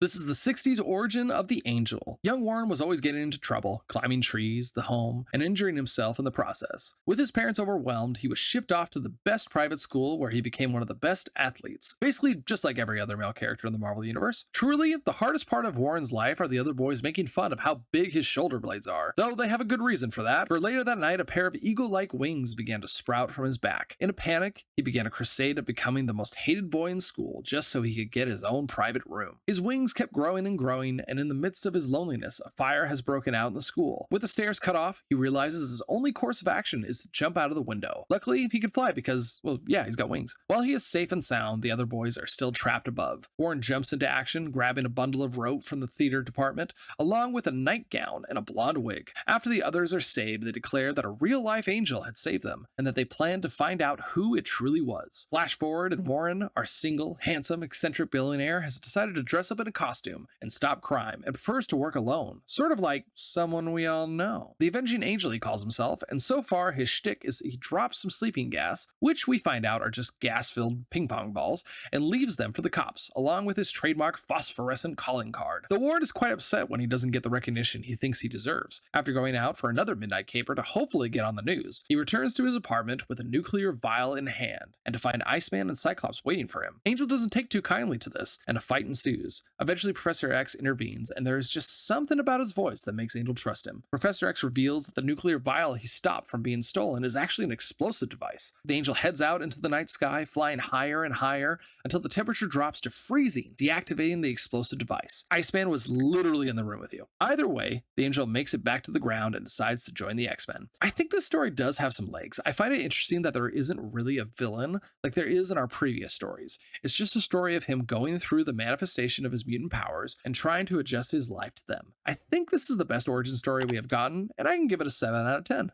This is the 60s origin of the Angel. Young Warren was always getting into trouble, climbing trees, the home, and injuring himself in the process. With his parents overwhelmed, he was shipped off to the best private school where he became one of the best athletes. Basically, just like every other male character in the Marvel Universe. Truly, the hardest part of Warren's life are the other boys making fun of how big his shoulder blades are. Though they have a good reason for that, for later that night, a pair of eagle-like wings began to sprout from his back. In a panic, he began a crusade of becoming the most hated boy in school just so he could get his own private room. His wings kept growing and growing, and in the midst of his loneliness, a fire has broken out in the school. With the stairs cut off, he realizes his only course of action is to jump out of the window. Luckily, he can fly because, well, yeah, he's got wings. While he is safe and sound, the other boys are still trapped above. Warren jumps into action, grabbing a bundle of rope from the theater department, along with a nightgown and a blonde wig. After the others are saved, they declare that a real-life angel had saved them, and that they plan to find out who it truly was. Flash forward, and Warren, our single, handsome, eccentric billionaire, has decided to dress up in a costume and stop crime, and prefers to work alone, sort of like someone we all know. The Avenging Angel he calls himself, and so far his shtick is he drops some sleeping gas, which we find out are just gas-filled ping-pong balls, and leaves them for the cops, along with his trademark phosphorescent calling card. The Warren is quite upset when he doesn't get the recognition he thinks he deserves. After going out for another midnight caper to hopefully get on the news, he returns to his apartment with a nuclear vial in hand, and to find Iceman and Cyclops waiting for him. Angel doesn't take too kindly to this, and a fight ensues. Eventually, Professor X intervenes, and there is just something about his voice that makes Angel trust him. Professor X reveals that the nuclear vial he stopped from being stolen is actually an explosive device. The Angel heads out into the night sky, flying higher and higher until the temperature drops to freezing, deactivating the explosive device. Iceman was literally in the room with you. Either way, the Angel makes it back to the ground and decides to join the X-Men. I think this story does have some legs. I find it interesting that there isn't really a villain like there is in our previous stories. It's just a story of him going through the manifestation of his mutant powers and trying to adjust his life to them. I think this is the best origin story we have gotten, and I can give it a 7 out of 10.